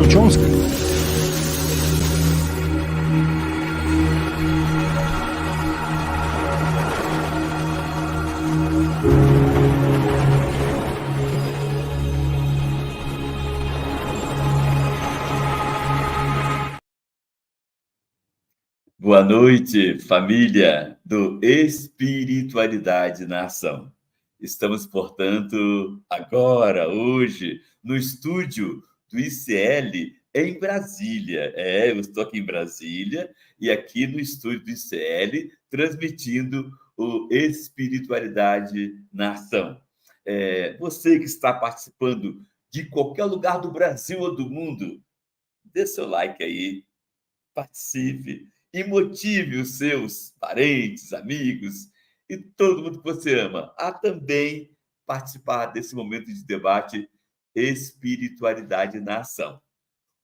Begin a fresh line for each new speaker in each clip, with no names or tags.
Książkę.
Boa noite, família do Espiritualidade na Ação. Estamos, portanto, agora, hoje, no estúdio do ICL em Brasília. Eu estou aqui em Brasília e aqui no estúdio do ICL, transmitindo o Espiritualidade na Ação. Você que está participando de qualquer lugar do Brasil ou do mundo, dê seu like aí, participe e motive os seus parentes, amigos e todo mundo que você ama a também participar desse momento de debate Espiritualidade na Ação.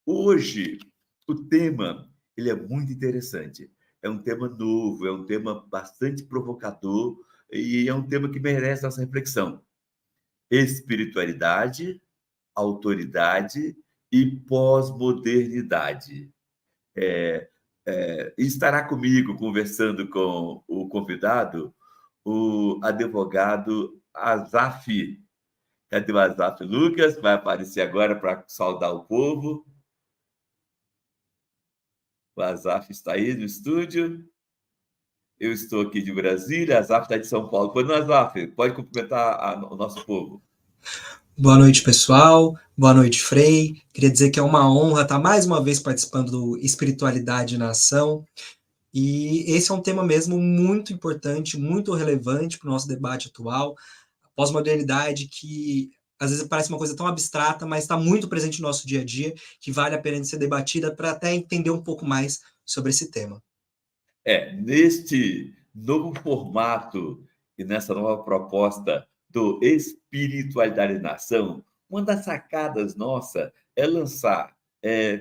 Hoje, o tema ele é muito interessante. É um tema novo, é um tema bastante provocador e é um tema que merece nossa reflexão. Espiritualidade, autoridade e pós-modernidade. Estará comigo, conversando com o convidado, o advogado Azaf. Cadê o Azaf Lucas? Vai aparecer agora para saudar o povo. O Azaf está aí no estúdio. Eu estou aqui de Brasília, Azaf está de São Paulo. Pois não, Azaf, pode cumprimentar o nosso povo.
Boa noite, pessoal. Boa noite, Frei. Queria dizer que é uma honra estar mais uma vez participando do Espiritualidade na Ação. E esse é um tema mesmo muito importante, muito relevante para o nosso debate atual. A pós-modernidade, que às vezes parece uma coisa tão abstrata, mas está muito presente no nosso dia a dia, que vale a pena de ser debatida para até entender um pouco mais sobre esse tema.
Neste novo formato e nessa nova proposta do Espiritualidade na Ação, uma das sacadas nossa é lançar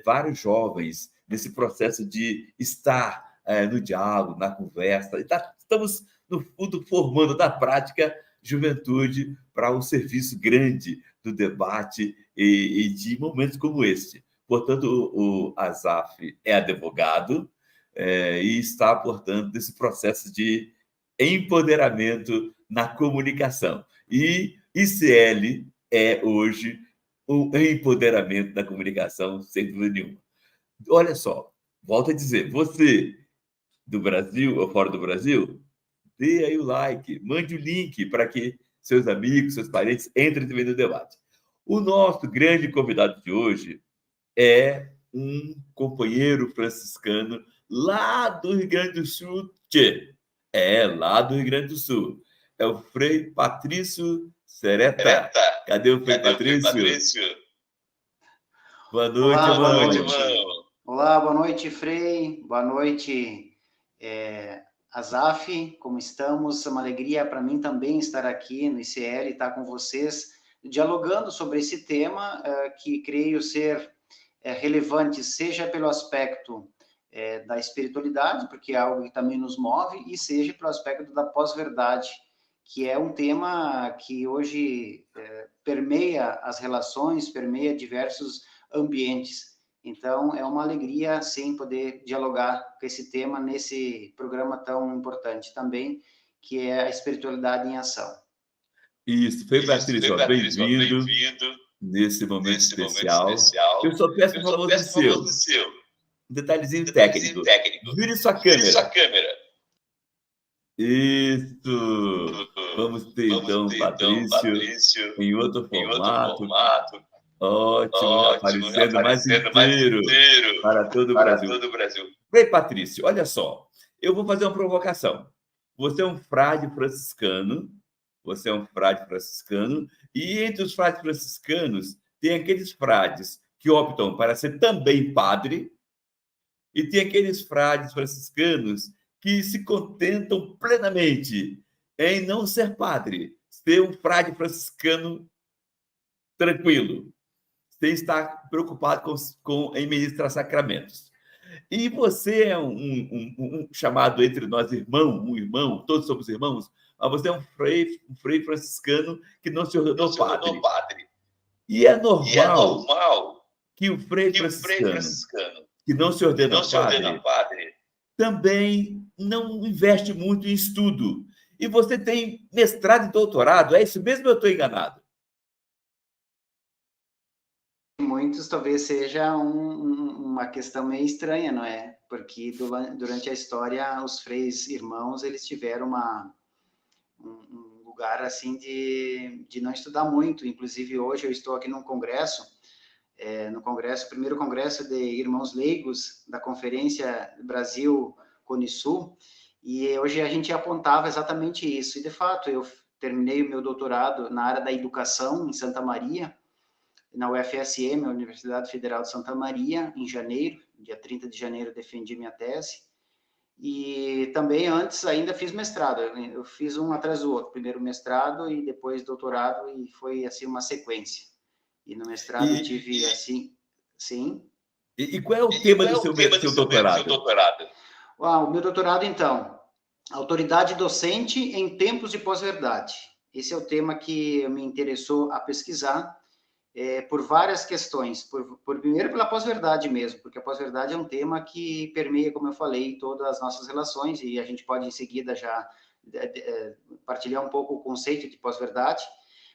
vários jovens nesse processo de estar no diálogo, na conversa. Estamos, no fundo, formando na prática juventude para um serviço grande do debate e de momentos como este. Portanto, o Azaf é advogado e está, portanto, nesse processo de empoderamento na comunicação. E ICL é, hoje, o empoderamento da comunicação, sem dúvida nenhuma. Olha só, volto a dizer, você do Brasil ou fora do Brasil, dê aí o like, mande o link para que seus amigos, seus parentes entrem também no debate. O nosso grande convidado de hoje é um companheiro franciscano lá do Rio Grande do Sul, lá do Rio Grande do Sul. É o Frei Patrício Sereta. Cadê o Frei Patrício? Boa noite, irmão.
Olá, boa noite, Frei. Boa noite, Azaf. Como estamos? É uma alegria para mim também estar aqui no ICL e estar com vocês, dialogando sobre esse tema que creio ser relevante, seja pelo aspecto da espiritualidade, porque é algo que também nos move, e seja pelo aspecto da pós-verdade, que é um tema que hoje permeia as relações, permeia diversos ambientes. Então, é uma alegria, sim, poder dialogar com esse tema nesse programa tão importante também, que é a espiritualidade em ação.
Isso, Frei Patrício, bem-vindo nesse momento especial. Eu só peço um favor do seu. Um detalhezinho técnico. Vire sua câmera. Isso. Vamos ter, então, Patrício em outro formato. Ótimo, aparecendo mais inteiro para todo o Brasil. Frei Patrício, olha só. Eu vou fazer uma provocação. Você é um frade franciscano. E entre os frades franciscanos, tem aqueles frades que optam para ser também padre, e tem aqueles frades franciscanos que se contentam plenamente em não ser padre, ser um frade franciscano tranquilo, sem estar preocupado em ministrar sacramentos. E você é um chamado entre nós irmão, todos somos irmãos, mas você é um frei franciscano que não se ordenou padre. E é normal que o Frei franciscano, que não se ordena padre, também não investe muito em estudo. E você tem mestrado e doutorado, é isso mesmo ou eu estou enganado?
Muitos talvez seja uma questão meio estranha, não é? Porque durante a história, os freis irmãos, eles tiveram um lugar assim de não estudar muito. Inclusive, hoje eu estou aqui num congresso, no primeiro congresso de irmãos leigos da Conferência Brasil Conisul, e hoje a gente apontava exatamente isso. E, de fato, eu terminei o meu doutorado na área da educação em Santa Maria, na UFSM, a Universidade Federal de Santa Maria, em janeiro, dia 30 de janeiro, defendi minha tese. E também antes ainda fiz mestrado, eu fiz um atrás do outro, primeiro mestrado e depois doutorado, e foi assim uma sequência. E no mestrado eu tive assim, sim.
E qual é o tema do seu doutorado?
O meu doutorado, então, autoridade docente em tempos de pós-verdade. Esse é o tema que me interessou a pesquisar, por várias questões. Primeiro, pela pós-verdade mesmo, porque a pós-verdade é um tema que permeia, como eu falei, todas as nossas relações, e a gente pode, em seguida, já partilhar um pouco o conceito de pós-verdade,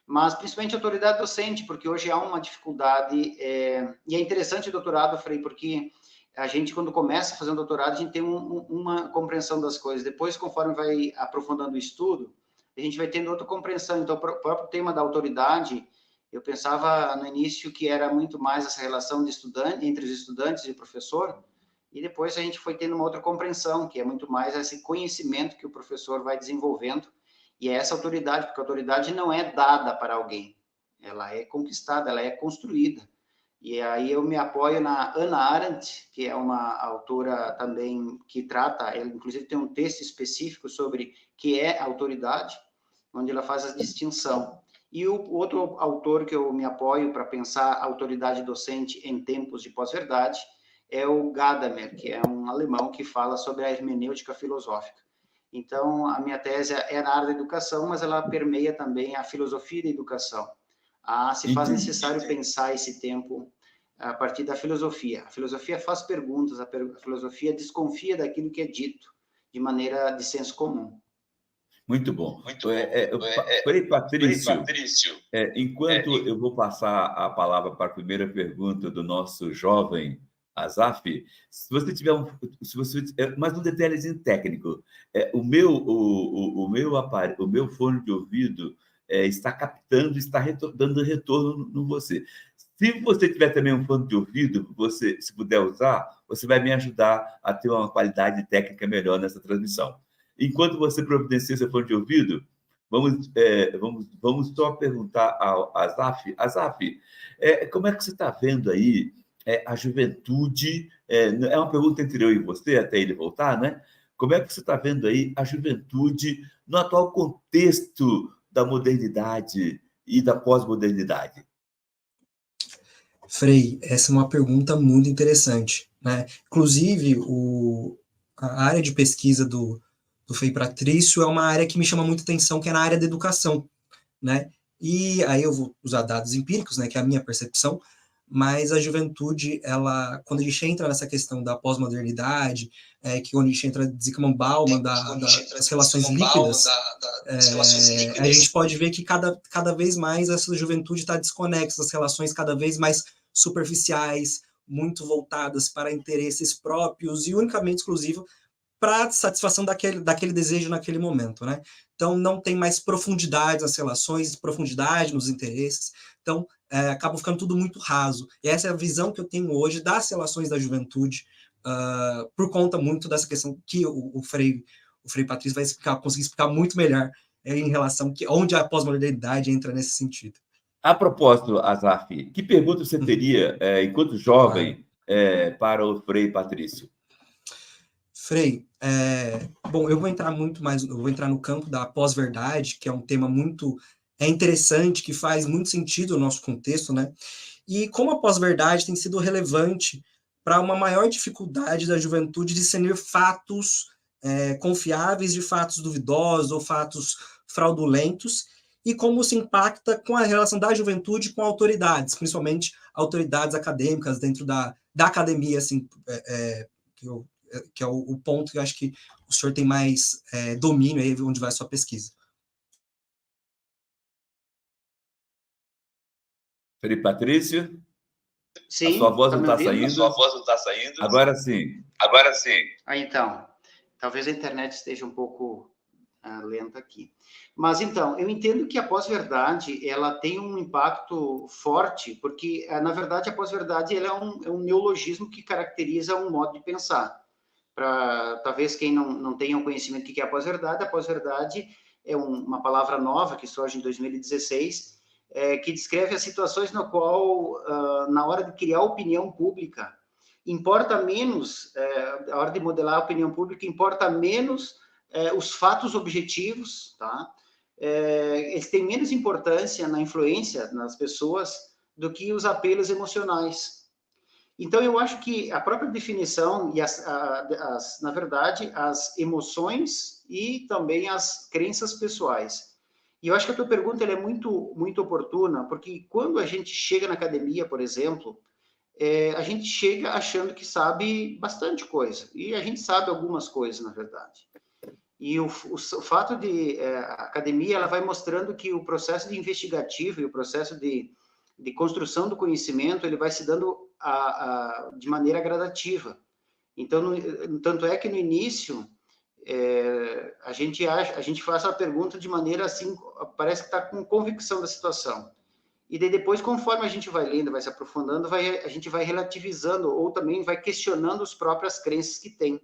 mas principalmente autoridade docente, porque hoje há uma dificuldade, e é interessante o doutorado, Frei, porque a gente, quando começa a fazer um doutorado, a gente tem uma compreensão das coisas. Depois, conforme vai aprofundando o estudo, a gente vai tendo outra compreensão. Então, o próprio tema da autoridade, eu pensava no início que era muito mais essa relação de estudante, entre os estudantes e o professor, e depois a gente foi tendo uma outra compreensão, que é muito mais esse conhecimento que o professor vai desenvolvendo, e é essa autoridade, porque a autoridade não é dada para alguém, ela é conquistada, ela é construída. E aí eu me apoio na Hannah Arendt, que é uma autora também que trata, ela inclusive tem um texto específico sobre o que é autoridade, onde ela faz a distinção. E o outro autor que eu me apoio para pensar a autoridade docente em tempos de pós-verdade é o Gadamer, que é um alemão que fala sobre a hermenêutica filosófica. Então, a minha tese é na área da educação, mas ela permeia também a filosofia da educação. Se faz necessário pensar esse tempo a partir da filosofia. A filosofia faz perguntas, a filosofia desconfia daquilo que é dito de maneira de senso comum.
Muito bom. Frei Patrício, enquanto eu vou passar a palavra para a primeira pergunta do nosso jovem Azaf, se você tiver mais um detalhezinho técnico, o meu fone de ouvido está captando, está dando retorno no você. Se você tiver também um fone de ouvido, você, se puder usar, você vai me ajudar a ter uma qualidade técnica melhor nessa transmissão. Enquanto você providencia seu fone de ouvido, vamos só perguntar ao Azaf. Azaf, como é que você está vendo aí a juventude? É uma pergunta entre eu e você, até ele voltar, né? Como é que você está vendo aí a juventude no atual contexto da modernidade e da pós-modernidade?
Frei, essa é uma pergunta muito interessante, né? Inclusive, a área de pesquisa do Frei Patrício é uma área que me chama muita atenção, que é na área da educação, né? E aí eu vou usar dados empíricos, né, que é a minha percepção, mas a juventude, quando a gente entra nessa questão da pós-modernidade, que quando a gente entra de Zygmunt Bauman, das relações líquidas, a gente pode ver que cada vez mais essa juventude está desconexa, as relações cada vez mais superficiais, muito voltadas para interesses próprios e unicamente exclusivo para satisfação daquele desejo naquele momento, né? Então, não tem mais profundidade nas relações, profundidade nos interesses, então, acaba ficando tudo muito raso. E essa é a visão que eu tenho hoje das relações da juventude, por conta muito dessa questão que o Frei Patrício vai conseguir explicar muito melhor em relação onde a pós-modernidade entra nesse sentido.
A propósito, Azaf, que pergunta você teria, enquanto jovem, para o Frei Patrício?
Frei, bom, eu vou entrar no campo da pós-verdade, que é um tema muito interessante, que faz muito sentido no nosso contexto, né? E como a pós-verdade tem sido relevante para uma maior dificuldade da juventude discernir fatos confiáveis de fatos duvidosos ou fatos fraudulentos, e como se impacta com a relação da juventude com autoridades, principalmente autoridades acadêmicas dentro da academia, assim, que é o ponto que eu acho que o senhor tem mais domínio aí, onde vai a sua pesquisa.
Felipe Patrício,
Sim,
a sua voz
tá
não
me
está
ouvindo?
saindo.
A sua voz não está saindo.
Agora sim.
Agora sim. Então, talvez a internet esteja um pouco lenta aqui. Mas, então, eu entendo que a pós-verdade, ela tem um impacto forte, porque, na verdade, a pós-verdade ela é um neologismo que caracteriza um modo de pensar. Para talvez quem não tenha o conhecimento do que é a pós-verdade é uma palavra nova que surge em 2016, que descreve as situações na qual, na hora de criar opinião pública, importa menos, a hora de modelar a opinião pública, importa menos os fatos objetivos, tá? Eles têm menos importância na influência nas pessoas do que os apelos emocionais. Então, eu acho que a própria definição e, na verdade, as emoções e também as crenças pessoais. E eu acho que a tua pergunta ela é muito, muito oportuna, porque quando a gente chega na academia, por exemplo, a gente chega achando que sabe bastante coisa. E a gente sabe algumas coisas, na verdade. E o fato de a academia ela vai mostrando que o processo de investigativo e o processo de construção do conhecimento ele vai se dando de maneira gradativa. Então, tanto é que no início a gente faz a pergunta de maneira assim, parece que está com convicção da situação. E daí depois, conforme a gente vai lendo, vai se aprofundando, a gente vai relativizando ou também vai questionando as próprias crenças que tem.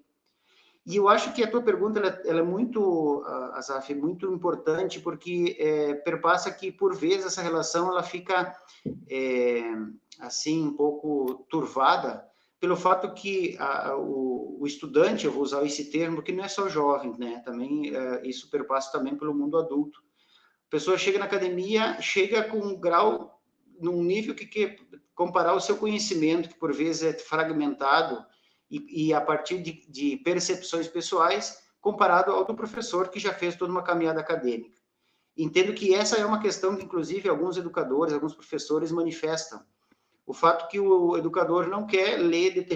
E eu acho que a tua pergunta ela é muito, Azaf, muito importante, porque perpassa que, por vezes, essa relação ela fica, assim, um pouco turvada, pelo fato que o estudante, eu vou usar esse termo, que não é só jovem, né? Também, isso perpassa também pelo mundo adulto. A pessoa chega na academia, chega com um grau, num nível que quer comparar o seu conhecimento, que por vezes é fragmentado, e a partir de percepções pessoais, comparado ao do professor que já fez toda uma caminhada acadêmica. Entendo que essa é uma questão que, inclusive, alguns educadores, alguns professores manifestam. O fato que o educador não quer ler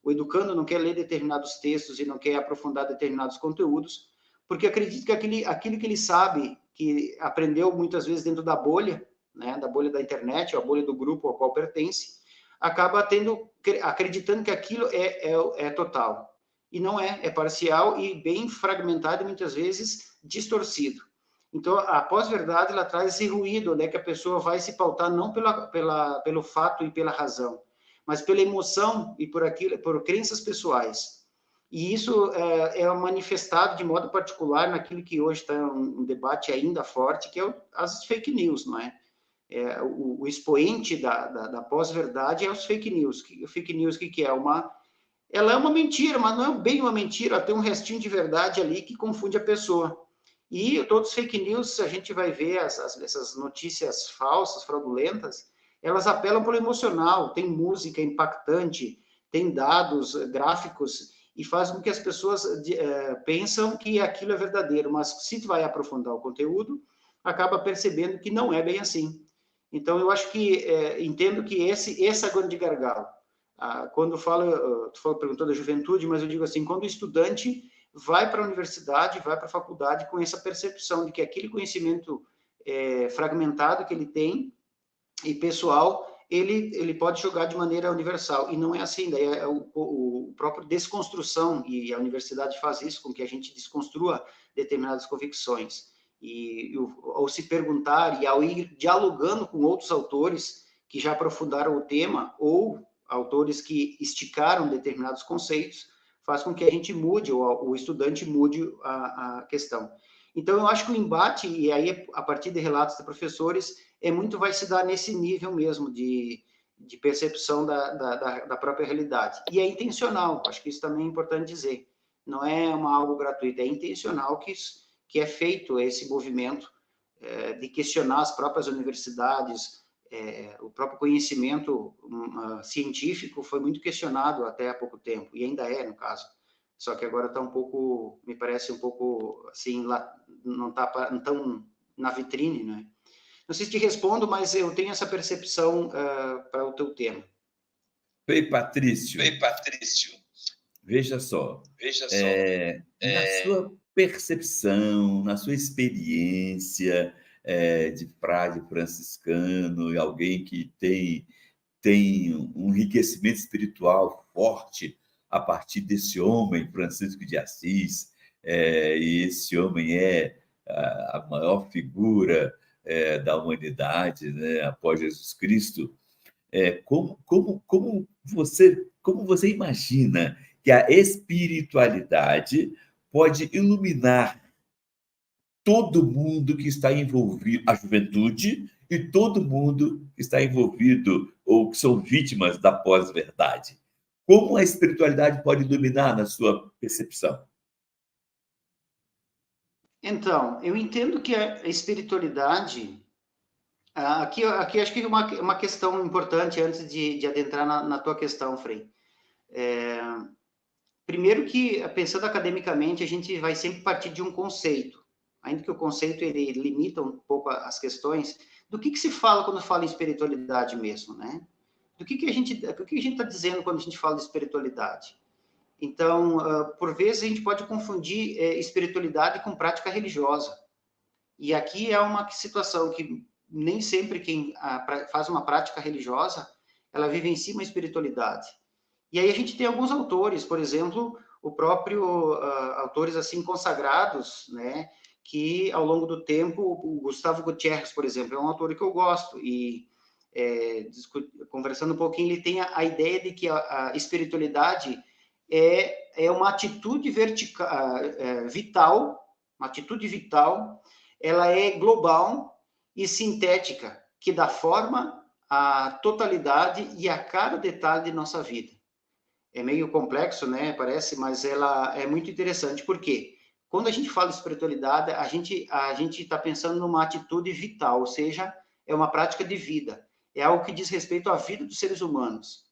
o educando não quer ler determinados textos e não quer aprofundar determinados conteúdos, porque acredita que aquilo que ele sabe, que aprendeu muitas vezes dentro da bolha, né, da bolha da internet, ou a bolha do grupo ao qual pertence, acaba acreditando que aquilo é total. E não é parcial e bem fragmentado e muitas vezes distorcido. Então, a pós-verdade, ela traz esse ruído, né, que a pessoa vai se pautar não pelo fato e pela razão, mas pela emoção e por crenças pessoais. E isso é manifestado de modo particular naquilo que hoje está um debate ainda forte, que é as fake news, não é? O expoente da pós-verdade é os fake news. O fake news, o que é? Ela é uma mentira, mas não é bem uma mentira, ela tem um restinho de verdade ali que confunde a pessoa. E todos os fake news, a gente vai ver essas notícias falsas, fraudulentas, elas apelam para o emocional, tem música impactante, tem dados, gráficos, e faz com que as pessoas pensam que aquilo é verdadeiro, mas se tu vai aprofundar o conteúdo, acaba percebendo que não é bem assim. Então, eu acho que, entendo que esse é o grande gargalo. Quando tu perguntou da juventude, mas eu digo assim, quando o estudante vai para a universidade, vai para a faculdade com essa percepção de que aquele conhecimento fragmentado que ele tem e pessoal, ele pode jogar de maneira universal. E não é assim, daí é o próprio desconstrução, e a universidade faz isso, com que a gente desconstrua determinadas convicções. E ao se perguntar e ao ir dialogando com outros autores que já aprofundaram o tema, ou autores que esticaram determinados conceitos, faz com que a gente mude, ou o estudante mude a questão. Então, eu acho que o embate, e aí a partir de relatos de professores, vai se dar nesse nível mesmo de percepção da própria realidade. E é intencional, acho que isso também é importante dizer. Não é algo gratuito, é intencional que é feito esse movimento de questionar as próprias universidades, o próprio conhecimento científico foi muito questionado até há pouco tempo, e ainda é, no caso. Só que agora está um pouco, me parece um pouco, assim, não está tão na vitrine, né? Não sei se te respondo, mas eu tenho essa percepção para o teu tema.
Frei Patrício, veja só, na sua percepção, na sua experiência de frade franciscano, e alguém que tem um enriquecimento espiritual forte a partir desse homem, Francisco de Assis, e esse homem é a maior figura da humanidade, né, após Jesus Cristo. Como você imagina que a espiritualidade pode iluminar todo mundo que está envolvido, a juventude e todo mundo que está envolvido ou que são vítimas da pós-verdade? Como a espiritualidade pode iluminar na sua percepção?
Então, eu entendo que a espiritualidade... Aqui acho que uma questão importante antes de adentrar na tua questão, Frei. Primeiro que, pensando academicamente, a gente vai sempre partir de um conceito, ainda que o conceito ele limita um pouco as questões, do que se fala quando fala em espiritualidade mesmo, né? O que a gente está dizendo quando a gente fala de espiritualidade? Então, por vezes, a gente pode confundir espiritualidade com prática religiosa. E aqui é uma situação que nem sempre quem faz uma prática religiosa, ela vivencia uma espiritualidade. E aí a gente tem alguns autores, por exemplo, o próprio autores assim consagrados, né, que ao longo do tempo, o Gustavo Gutierrez, por exemplo, é um autor que eu gosto, e conversando um pouquinho, ele tem a ideia de que a espiritualidade é uma atitude vital, uma atitude vital, ela é global e sintética, que dá forma à totalidade e a cada detalhe de nossa vida. É meio complexo, né? Parece, mas ela é muito interessante. Por quê? Quando a gente fala de espiritualidade, a gente está pensando numa atitude vital, ou seja, é uma prática de vida. É algo que diz respeito à vida dos seres humanos.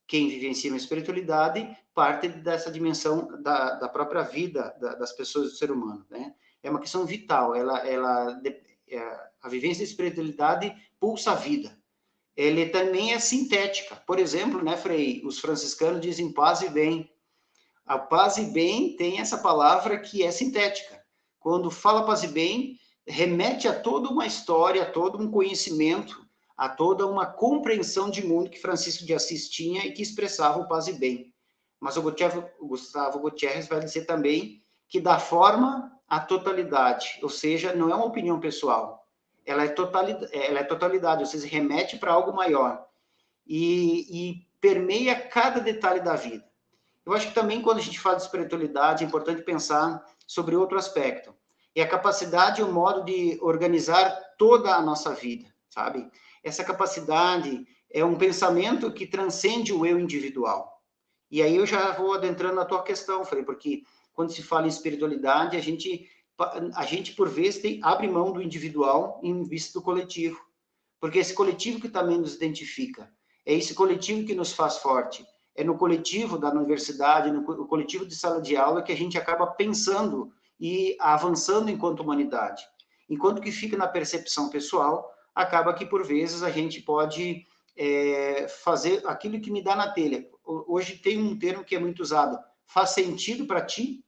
Quem vivencia uma espiritualidade parte dessa dimensão da própria vida das pessoas, do ser humano, né? É uma questão vital. A vivência da espiritualidade pulsa a vida. Ele também é sintética. Por exemplo, né, Frei, os franciscanos dizem paz e bem. A paz e bem tem essa palavra que é sintética. Quando fala paz e bem, remete a toda uma história, a todo um conhecimento, a toda uma compreensão de mundo que Francisco de Assis tinha e que expressava o paz e bem. Mas o Gustavo Gutierrez vai dizer também que dá forma à totalidade, ou seja, não é uma opinião pessoal, ela é totalidade, ou seja, remete para algo maior e permeia cada detalhe da vida. Eu acho que também quando a gente fala de espiritualidade é importante pensar sobre outro aspecto, é a capacidade e o modo de organizar toda a nossa vida, sabe? Essa capacidade é um pensamento que transcende o eu individual. E aí eu já vou adentrando na tua questão, Frei, porque quando se fala em espiritualidade, a gente por vezes abre mão do individual em vista do coletivo, porque é esse coletivo que também nos identifica, é esse coletivo que nos faz forte, é no coletivo da universidade, no coletivo de sala de aula que a gente acaba pensando e avançando enquanto humanidade. Enquanto que fica na percepção pessoal, acaba que por vezes a gente pode fazer aquilo que me dá na telha. Hoje tem um termo que é muito usado, faz sentido para ti?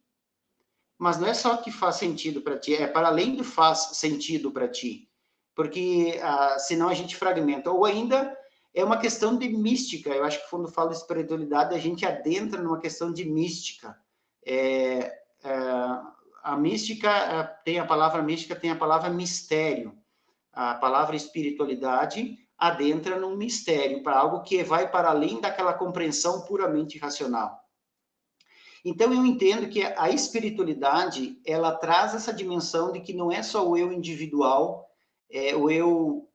Mas não é só que faz sentido para ti, é para além do faz sentido para ti, porque senão a gente fragmenta. Ou ainda é uma questão de mística. Eu acho que quando fala de espiritualidade, a gente adentra numa questão de mística. A mística tem a palavra mística, tem a palavra mistério. A palavra espiritualidade adentra num mistério, para algo que vai para além daquela compreensão puramente racional. Então, eu entendo que a espiritualidade, ela traz essa dimensão de que não é só o eu individual, o eu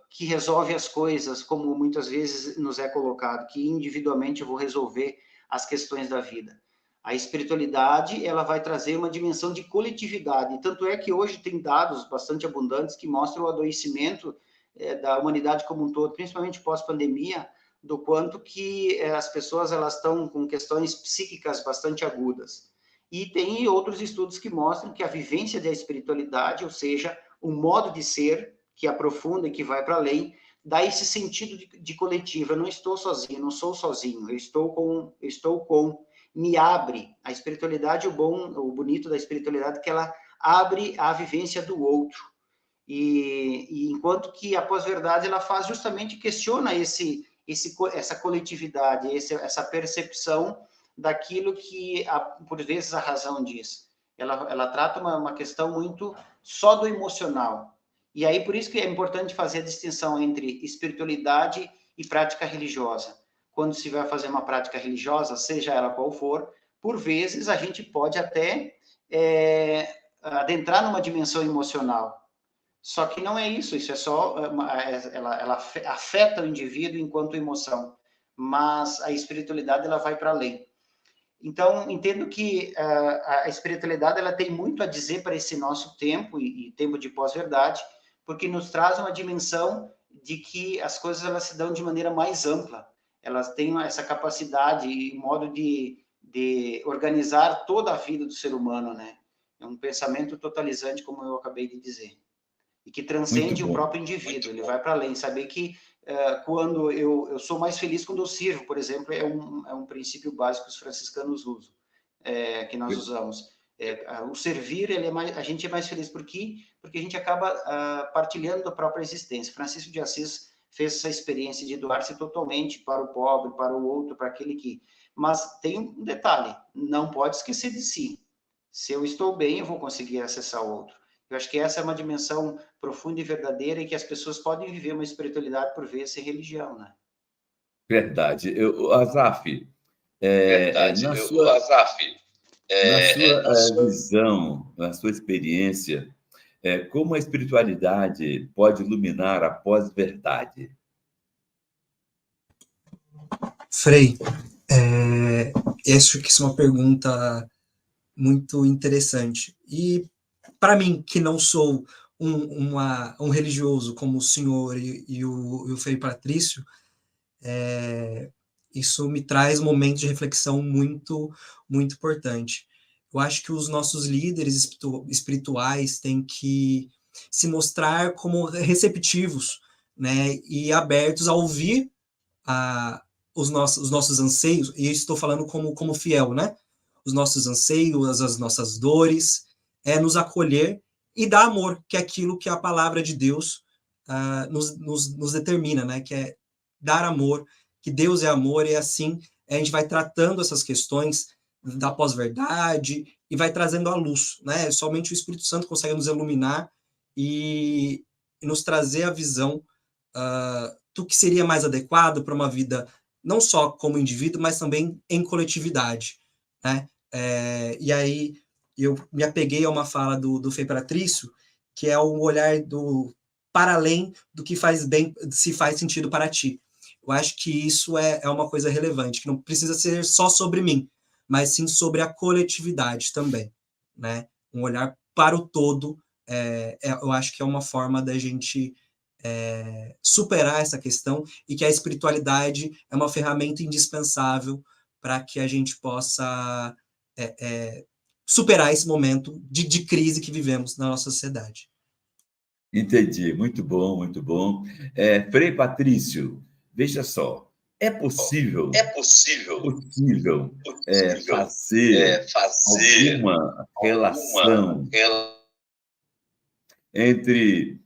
que resolve as coisas, como muitas vezes nos é colocado, que individualmente eu vou resolver as questões da vida. A espiritualidade, ela vai trazer uma dimensão de coletividade. Tanto é que hoje tem dados bastante abundantes que mostram o adoecimento da humanidade como um todo, principalmente pós-pandemia, do quanto que as pessoas elas estão com questões psíquicas bastante agudas. E tem outros estudos que mostram que a vivência da espiritualidade, ou seja, um modo de ser que aprofunda e que vai para além, dá esse sentido de coletivo. Eu não estou sozinho, não sou sozinho, eu estou com, me abre. A espiritualidade, o bonito da espiritualidade é que ela abre a vivência do outro. E enquanto que a pós-verdade ela faz justamente, questiona essa coletividade, essa percepção daquilo que, por vezes, a razão diz. Ela trata uma questão muito só do emocional. E aí, por isso que é importante fazer a distinção entre espiritualidade e prática religiosa. Quando se vai fazer uma prática religiosa, seja ela qual for, por vezes a gente pode até adentrar numa dimensão emocional. Só que não é isso, isso é só, ela afeta o indivíduo enquanto emoção, mas a espiritualidade ela vai para além. Então, entendo que a espiritualidade ela tem muito a dizer para esse nosso tempo e tempo de pós-verdade, porque nos traz uma dimensão de que as coisas elas se dão de maneira mais ampla. Elas têm essa capacidade e modo de organizar toda a vida do ser humano, né? É um pensamento totalizante, como eu acabei de dizer. E que transcende o próprio indivíduo, ele vai para além. Saber que quando eu sou mais feliz quando eu sirvo, por exemplo, é um princípio básico que os franciscanos usam, que nós usamos. O servir, a gente é mais feliz porque a gente acaba partilhando da própria existência. Francisco de Assis fez essa experiência de doar-se totalmente para o pobre, para o outro, para aquele que... Mas tem um detalhe, não pode esquecer de si. Se eu estou bem, eu vou conseguir acessar o outro. Eu acho que essa é uma dimensão profunda e verdadeira e que as pessoas podem viver uma espiritualidade por vezes sem religião, né?
Verdade. Azaf, na sua visão, na sua experiência, como a espiritualidade pode iluminar a pós-verdade?
Frei, acho que isso é uma pergunta muito interessante. E para mim, que não sou um religioso como o senhor e o Frei Patrício, isso me traz momentos de reflexão muito, muito importante. Eu acho que os nossos líderes espirituais têm que se mostrar como receptivos, né, e abertos a ouvir os nossos anseios, e estou falando como fiel, né? Os nossos anseios, as nossas dores, nos acolher e dar amor, que é aquilo que a palavra de Deus nos determina, né? Que é dar amor, que Deus é amor, e assim a gente vai tratando essas questões da pós-verdade e vai trazendo a luz, né? Somente o Espírito Santo consegue nos iluminar e nos trazer a visão do que seria mais adequado para uma vida, não só como indivíduo, mas também em coletividade, né? E aí eu me apeguei a uma fala do Frei Patrício, que é o olhar para além do que faz bem, se faz sentido para ti. Eu acho que isso é uma coisa relevante, que não precisa ser só sobre mim, mas sim sobre a coletividade também, né? Um olhar para o todo, eu acho que é uma forma da gente superar essa questão, e que a espiritualidade é uma ferramenta indispensável para que a gente possa superar esse momento de crise que vivemos na nossa sociedade.
Entendi, muito bom, muito bom. Frei Patrício, veja só, é possível fazer alguma relação entre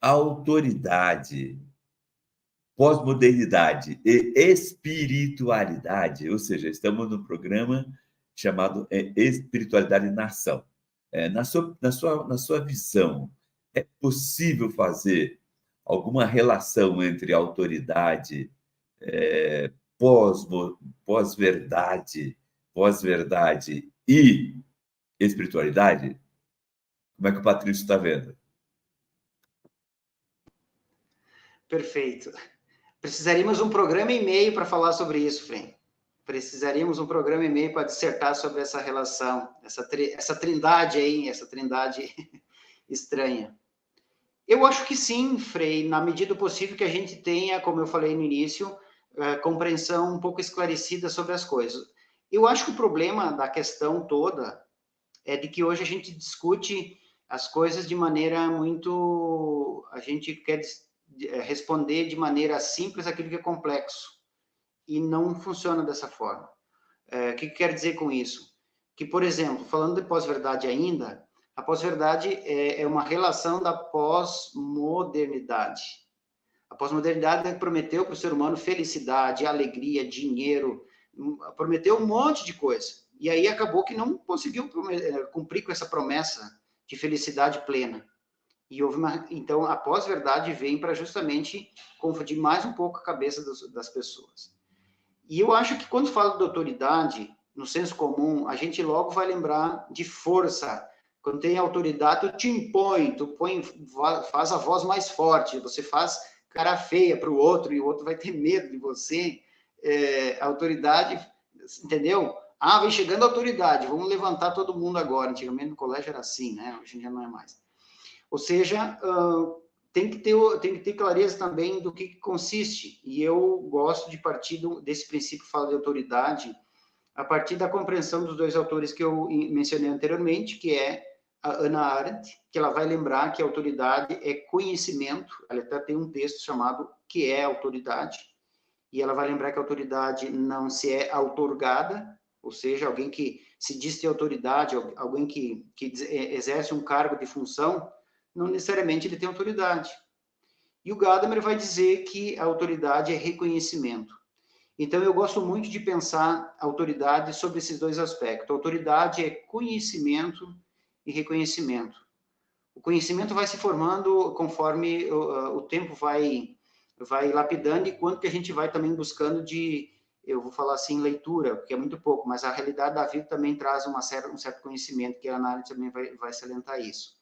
autoridade, pós-modernidade e espiritualidade? Ou seja, estamos num programa chamado Espiritualidade e Nação. Na sua visão, é possível fazer alguma relação entre autoridade, pós-verdade e espiritualidade? Como é que o Patrício está vendo?
Perfeito. Precisaríamos um programa e meio para falar sobre isso, Frei. Precisaríamos um programa e meio para dissertar sobre essa relação, essa trindade aí, essa trindade estranha. Eu acho que sim, Frei, na medida do possível que a gente tenha, como eu falei no início, compreensão um pouco esclarecida sobre as coisas. Eu acho que o problema da questão toda é de que hoje a gente discute as coisas de maneira muito... A gente quer responder de maneira simples aquilo que é complexo, e não funciona dessa forma. O que quer dizer com isso? Que, por exemplo, falando de pós-verdade ainda, a pós-verdade é uma relação da pós-modernidade. A pós-modernidade prometeu para o ser humano felicidade, alegria, dinheiro, prometeu um monte de coisa. E aí acabou que não conseguiu cumprir com essa promessa de felicidade plena. E houve então, a pós-verdade vem para justamente confundir mais um pouco a cabeça das pessoas. E eu acho que quando fala de autoridade, no senso comum, a gente logo vai lembrar de força. Quando tem autoridade, tu te impõe, faz a voz mais forte, você faz cara feia para o outro, e o outro vai ter medo de você. A autoridade, entendeu? Ah, vem chegando a autoridade, vamos levantar todo mundo agora. Antigamente no colégio era assim, né? Hoje em dia não é mais. Ou seja, tem que ter clareza também do que consiste. E eu gosto de partir desse princípio que fala de autoridade, a partir da compreensão dos dois autores que eu mencionei anteriormente, que é a Hannah Arendt, que ela vai lembrar que a autoridade é conhecimento. Ela até tem um texto chamado Que é Autoridade, e ela vai lembrar que a autoridade não se é outorgada, ou seja, alguém que se diz ter autoridade, alguém que exerce um cargo de função, não necessariamente ele tem autoridade. E o Gadamer vai dizer que a autoridade é reconhecimento. Então, eu gosto muito de pensar autoridade sobre esses dois aspectos. A autoridade é conhecimento e reconhecimento. O conhecimento vai se formando conforme o tempo vai lapidando, e quanto que a gente vai também buscando eu vou falar assim, leitura, porque é muito pouco, mas a realidade da vida também traz um certo conhecimento, que a análise também vai salientar isso.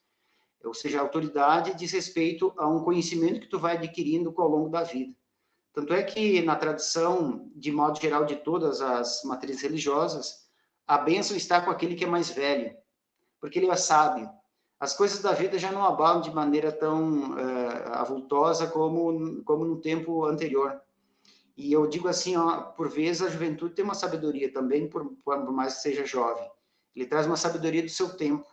Ou seja, a autoridade diz respeito a um conhecimento que tu vai adquirindo ao longo da vida. Tanto é que, na tradição, de modo geral, de todas as matrizes religiosas, a bênção está com aquele que é mais velho, porque ele é sábio. As coisas da vida já não abalam de maneira tão avultosa como no tempo anterior. E eu digo assim, ó, por vezes a juventude tem uma sabedoria também, por mais que seja jovem. Ele traz uma sabedoria do seu tempo.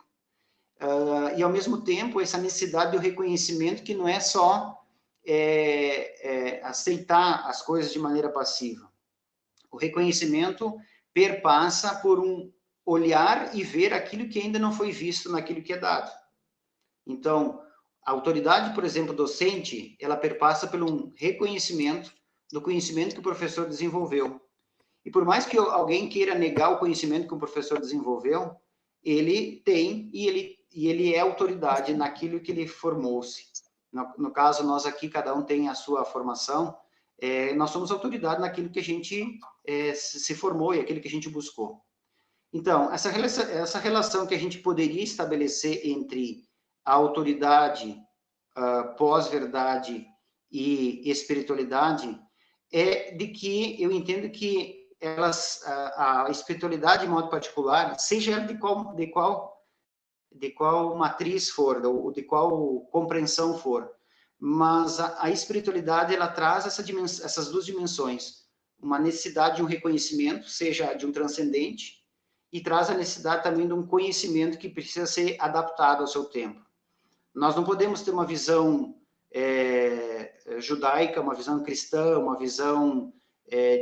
E, ao mesmo tempo, essa necessidade do reconhecimento, que não é só aceitar as coisas de maneira passiva. O reconhecimento perpassa por um olhar e ver aquilo que ainda não foi visto naquilo que é dado. Então, a autoridade, por exemplo, docente, ela perpassa por um reconhecimento do conhecimento que o professor desenvolveu. E por mais que alguém queira negar o conhecimento que o professor desenvolveu, ele tem e ele é autoridade naquilo que ele formou-se. No caso, nós aqui, cada um tem a sua formação, nós somos autoridade naquilo que a gente se formou e aquilo que a gente buscou. Então, essa relação que a gente poderia estabelecer entre a autoridade, pós-verdade e espiritualidade é de que eu entendo que a espiritualidade, de modo particular, seja ela de qual matriz for, ou de qual compreensão for, mas a espiritualidade, ela traz essas duas dimensões, uma necessidade de um reconhecimento, seja de um transcendente, e traz a necessidade também de um conhecimento que precisa ser adaptado ao seu tempo. Nós não podemos ter uma visão judaica, uma visão cristã, uma visão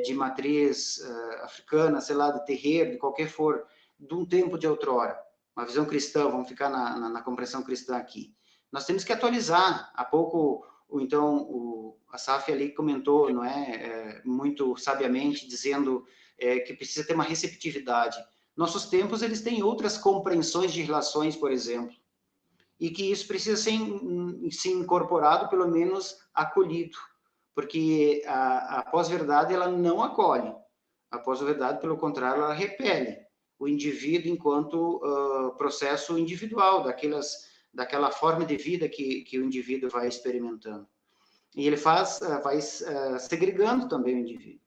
de matriz africana, sei lá, de terreiro, de qualquer for, de um tempo de outrora. Uma visão cristã, vamos ficar na compreensão cristã aqui. Nós temos que atualizar. Há pouco, então, o Asaf ali comentou, não é, muito sabiamente, dizendo que precisa ter uma receptividade. Nossos tempos, eles têm outras compreensões de relações, por exemplo, e que isso precisa ser incorporado, pelo menos acolhido, porque a pós-verdade, ela não acolhe. A pós-verdade, pelo contrário, ela repele o indivíduo enquanto processo individual, daquela forma de vida que o indivíduo vai experimentando. E ele vai segregando também o indivíduo.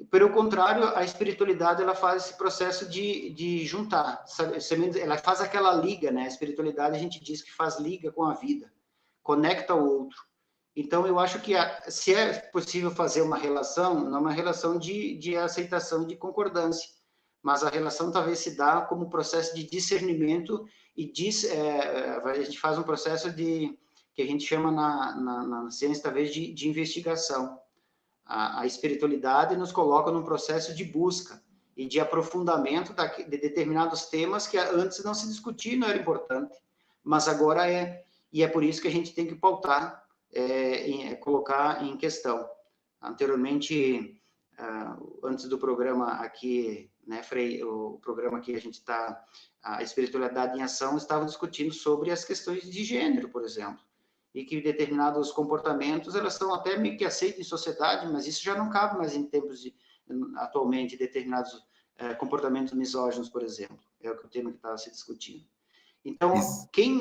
Pelo contrário, a espiritualidade, ela faz esse processo de juntar, sabe? Ela faz aquela liga, né? A espiritualidade, a gente diz que faz liga com a vida, conecta o outro. Então, eu acho que se é possível fazer uma relação, não é uma relação de aceitação, de concordância, mas a relação talvez se dá como processo de discernimento e a gente faz um processo que a gente chama na ciência talvez de investigação. A espiritualidade nos coloca num processo de busca e de aprofundamento de determinados temas que antes não se discutia, não era importante, mas agora é, e é por isso que a gente tem que pautar, colocar em questão. Anteriormente, antes do programa aqui, né, Frei, o programa que a gente está, a Espiritualidade em Ação, estava discutindo sobre as questões de gênero, por exemplo, e que determinados comportamentos, elas são até meio que aceitas em sociedade, mas isso já não cabe mais em tempos atualmente, determinados comportamentos misóginos, por exemplo, é o tema que está se discutindo. Então,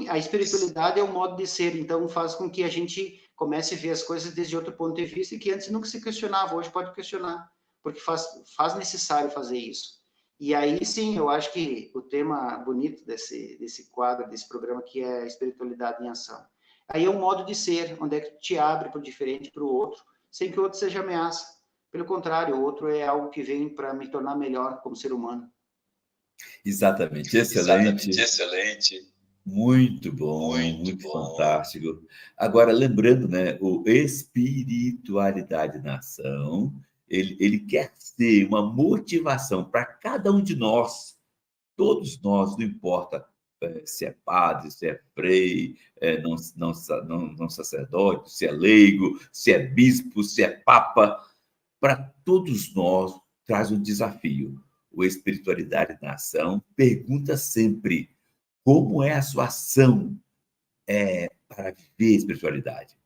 a espiritualidade é um modo de ser, então faz com que a gente comece a ver as coisas desde outro ponto de vista e que antes nunca se questionava, hoje pode questionar, porque faz necessário fazer isso. E aí sim, eu acho que o tema bonito desse quadro, desse programa, que é a espiritualidade em ação. Aí é um modo de ser, onde é que tu te abre para o diferente, para o outro, sem que o outro seja ameaça. Pelo contrário, o outro é algo que vem para me tornar melhor como ser humano.
Exatamente,
Exatamente,
excelente.
excelente.
Muito bom,
Muito
muito
bom.
fantástico. Agora, lembrando, né, o Espiritualidade na Ação, ele quer ser uma motivação para cada um de nós, todos nós, não importa se é padre, se é frei, não sacerdote, se é leigo, se é bispo, se é papa, para todos nós traz um desafio. O Espiritualidade na Ação pergunta sempre: como é a sua ação para viver a espiritualidade?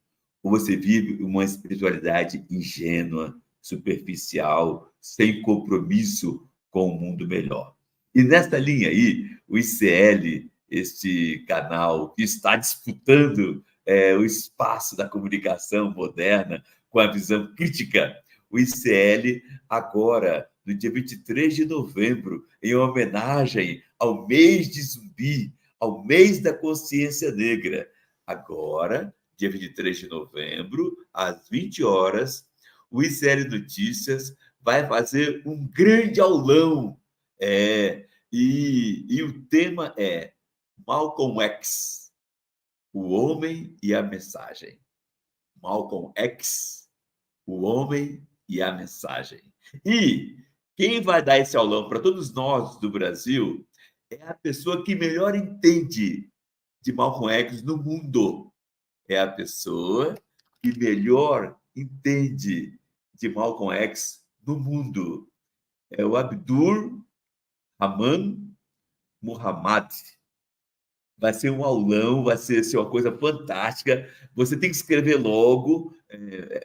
Ou você vive uma espiritualidade ingênua, superficial, sem compromisso com o mundo melhor? E nesta linha aí, o ICL, este canal que está disputando o espaço da comunicação moderna com a visão crítica, o ICL agora, no dia 23 de novembro, em homenagem ao mês de Zumbi, ao mês da consciência negra. Agora, dia 23 de novembro, às 20 horas, o ICL Notícias vai fazer um grande aulão. E o tema é Malcolm X, o homem e a mensagem. Malcolm X, o homem e a mensagem. E quem vai dar esse aulão para todos nós do Brasil é a pessoa que melhor entende de Malcolm X no mundo. É a pessoa que melhor entende de Malcolm X no mundo. É o Abdur Rahman Muhammad. Vai ser um aulão, vai ser uma coisa fantástica. Você tem que escrever logo.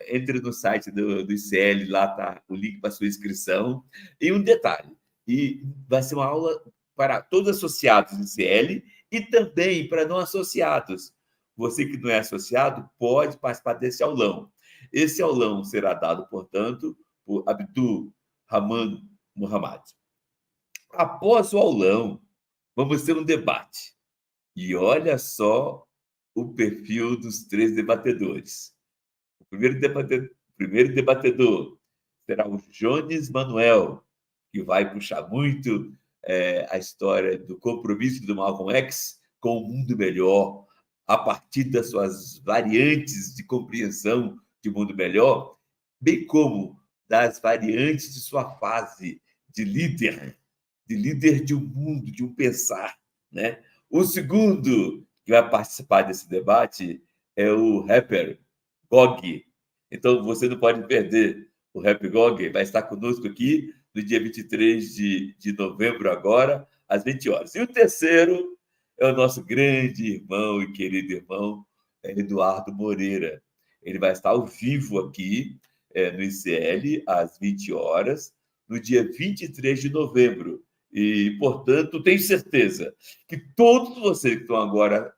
Entre no site do ICL, lá está o link para sua inscrição. E um detalhe, e vai ser uma aula para todos associados do ICL e também para não associados. Você que não é associado pode participar desse aulão. Esse aulão será dado, portanto, por Abdul Rahman Muhammad. Após o aulão, vamos ter um debate. E olha só o perfil dos 3 debatedores. O primeiro debatedor será o Jones Manuel, que vai puxar muito a história do compromisso do Malcolm X com o mundo melhor, a partir das suas variantes de compreensão de mundo melhor, bem como das variantes de sua fase de líder de um mundo, de um pensar, né? O segundo que vai participar desse debate é o rapper Gog. Então, você não pode perder. O Rap Gog vai estar conosco aqui no dia 23 de novembro, agora, às 20 horas. E o terceiro é o nosso grande irmão e querido irmão, Eduardo Moreira. Ele vai estar ao vivo aqui no ICL, às 20 horas, no dia 23 de novembro. E, portanto, tenho certeza que todos vocês que estão agora,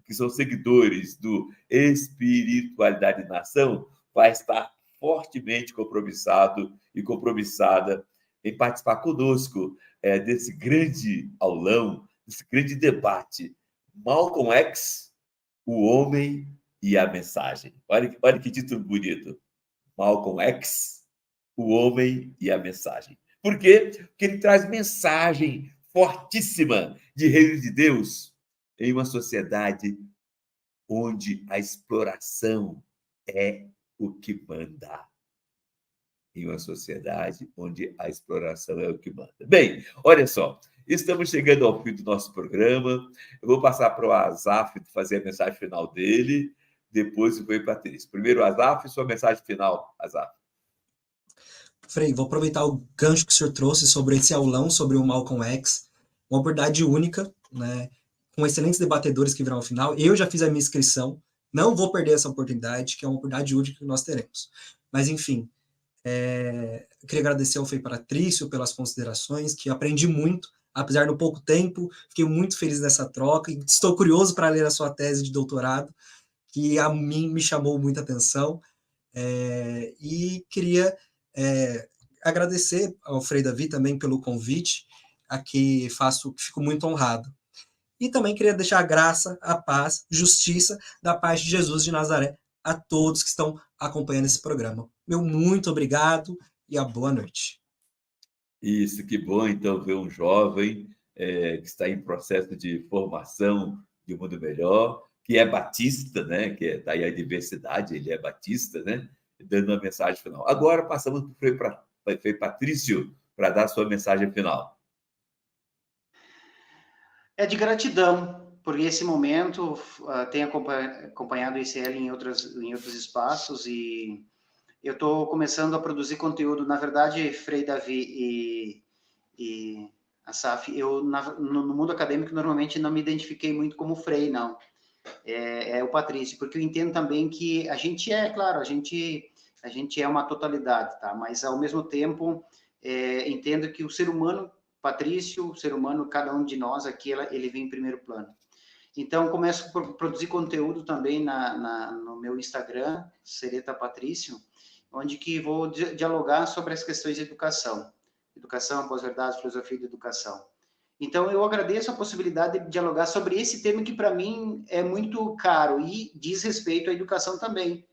que são seguidores do Espiritualidade na Ação, vai estar fortemente compromissado e compromissada em participar conosco desse grande aulão, desse grande debate. Malcolm X, o homem e a mensagem. Olha que título bonito. Malcolm X, o homem e a mensagem. Por quê? Porque ele traz mensagem fortíssima de reino de Deus em uma sociedade onde a exploração é o que manda. Em uma sociedade onde a exploração é o que manda. Bem, olha só, estamos chegando ao fim do nosso programa. Eu vou passar para o Asaf fazer a mensagem final dele, depois eu vou para a Patrícia. Primeiro, Asaf, sua mensagem final, Asaf.
Frei, vou aproveitar o gancho que o senhor trouxe sobre esse aulão sobre o Malcolm X, uma oportunidade única, né, com excelentes debatedores que virão ao final. Eu já fiz a minha inscrição, não vou perder essa oportunidade, que é uma oportunidade única que nós teremos. Mas, enfim, eu queria agradecer ao Frei Patrício pelas considerações, que aprendi muito, apesar do pouco tempo, fiquei muito feliz nessa troca, e estou curioso para ler a sua tese de doutorado, que a mim me chamou muita atenção, e queria agradecer ao Frei Davi também pelo convite, a que fico muito honrado. E também queria deixar a graça, a paz, justiça da paz de Jesus de Nazaré a todos que estão acompanhando esse programa. Meu muito obrigado e a boa noite.
Isso, que bom, então, ver um jovem que está em processo de formação de um mundo melhor, que é batista, né? Que é daí a diversidade, ele é batista, né? Dando uma mensagem final. Agora passamos para o Frei Patrício para dar a sua mensagem final.
É de gratidão, por esse momento, tenho acompanhado o ICL em outros espaços e eu estou começando a produzir conteúdo. Na verdade, Frei Davi e Asaf, eu no mundo acadêmico normalmente não me identifiquei muito como Frei, não. É o Patrício, porque eu entendo também que a gente claro, a gente é uma totalidade, tá? Mas ao mesmo tempo entendo que o ser humano, Patrício, o ser humano, cada um de nós aqui, ele vem em primeiro plano. Então, começo a produzir conteúdo também no meu Instagram, Sereta Patrício, onde que vou dialogar sobre as questões de educação, pós-verdade, filosofia da educação. Então, eu agradeço a possibilidade de dialogar sobre esse tema que, para mim, é muito caro e diz respeito à educação também.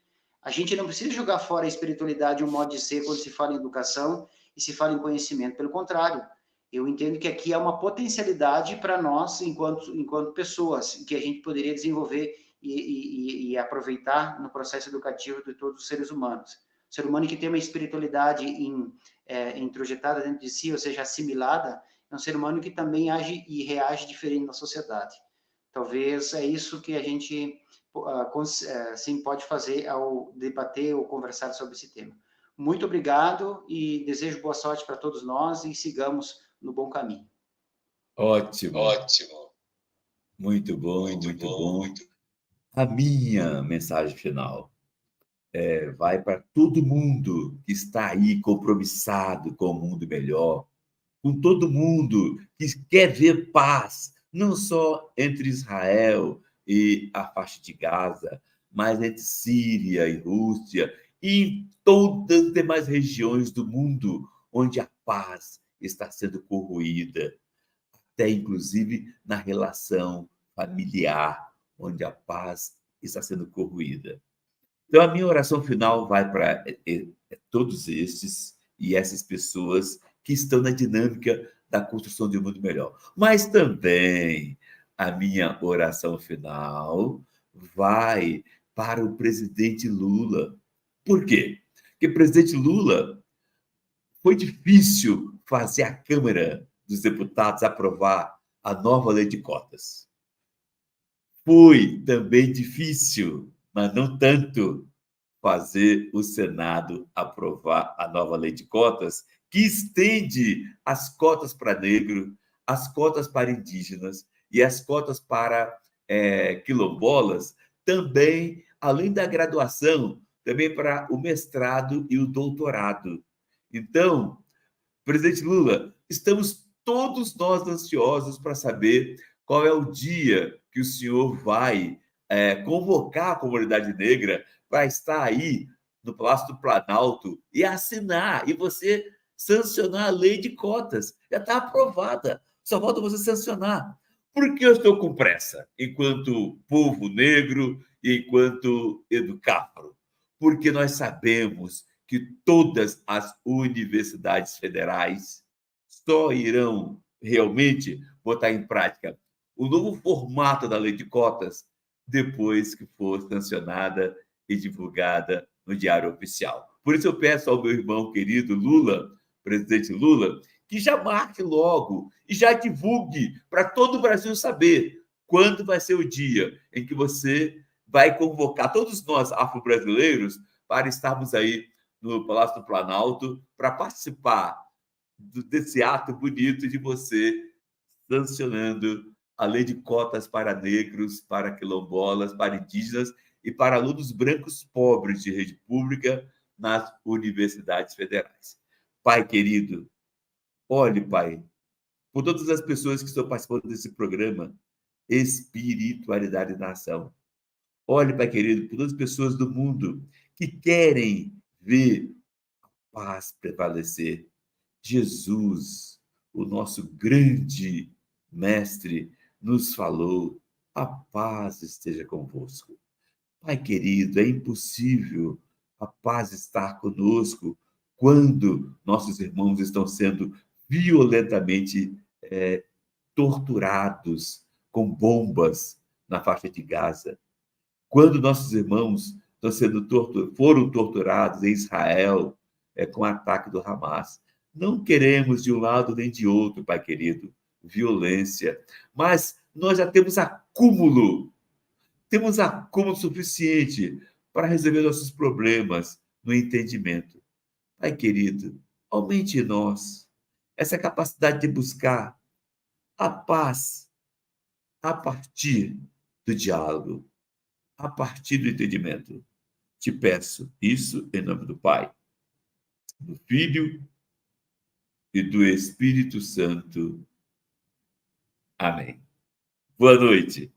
A gente não precisa jogar fora a espiritualidade, o modo de ser, quando se fala em educação e se fala em conhecimento. Pelo contrário, eu entendo que aqui há uma potencialidade para nós, enquanto pessoas, que a gente poderia desenvolver e aproveitar no processo educativo de todos os seres humanos. O ser humano que tem uma espiritualidade introjetada dentro de si, ou seja, assimilada, é um ser humano que também age e reage diferente na sociedade. Talvez é isso que a gente sim pode fazer ao debater ou conversar sobre esse tema. Muito obrigado e desejo boa sorte para todos nós e sigamos no bom caminho.
Ótimo. Muito bom, muito bom. A minha mensagem final vai para todo mundo que está aí compromissado com o mundo melhor, com todo mundo que quer ver paz, não só entre Israel e a faixa de Gaza, mas entre Síria e Rússia e em todas as demais regiões do mundo onde a paz está sendo corroída, até inclusive na relação familiar, onde a paz está sendo corroída. Então, a minha oração final vai para todos estes e essas pessoas que estão na dinâmica da construção de um mundo melhor. Mas também a minha oração final vai para o presidente Lula. Por quê? Porque o presidente Lula foi difícil fazer a Câmara dos Deputados aprovar a nova lei de cotas. Foi também difícil, mas não tanto, fazer o Senado aprovar a nova lei de cotas, que estende as cotas para negro, as cotas para indígenas e as cotas para quilombolas, também, além da graduação, também para o mestrado e o doutorado. Então, presidente Lula, estamos todos nós ansiosos para saber qual é o dia que o senhor vai convocar a comunidade negra para estar aí no Palácio do Planalto e assinar, e você sancionar a lei de cotas. Já está aprovada, só falta você sancionar. Por que eu estou com pressa, enquanto povo negro e enquanto educáforo? Porque nós sabemos que todas as universidades federais só irão realmente botar em prática o novo formato da lei de cotas depois que for sancionada e divulgada no Diário Oficial. Por isso eu peço ao meu irmão querido Lula, presidente Lula, que já marque logo e já divulgue para todo o Brasil saber quando vai ser o dia em que você vai convocar todos nós afro-brasileiros para estarmos aí no Palácio do Planalto para participar desse ato bonito de você sancionando a lei de cotas para negros, para quilombolas, para indígenas e para alunos brancos pobres de rede pública nas universidades federais. Pai querido, olhe, Pai, por todas as pessoas que estão participando desse programa, Espiritualidade e Nação. Olhe, Pai querido, por todas as pessoas do mundo que querem ver a paz prevalecer. Jesus, o nosso grande mestre, nos falou: a paz esteja convosco. Pai querido, é impossível a paz estar conosco quando nossos irmãos estão sendo violentamente torturados com bombas na faixa de Gaza. Quando nossos irmãos foram torturados em Israel com o ataque do Hamas. Não queremos de um lado nem de outro, Pai querido, violência, mas nós já temos acúmulo suficiente para resolver nossos problemas no entendimento. Pai querido, aumente em nós essa capacidade de buscar a paz a partir do diálogo, a partir do entendimento. Te peço isso em nome do Pai, do Filho e do Espírito Santo. Amém. Boa noite.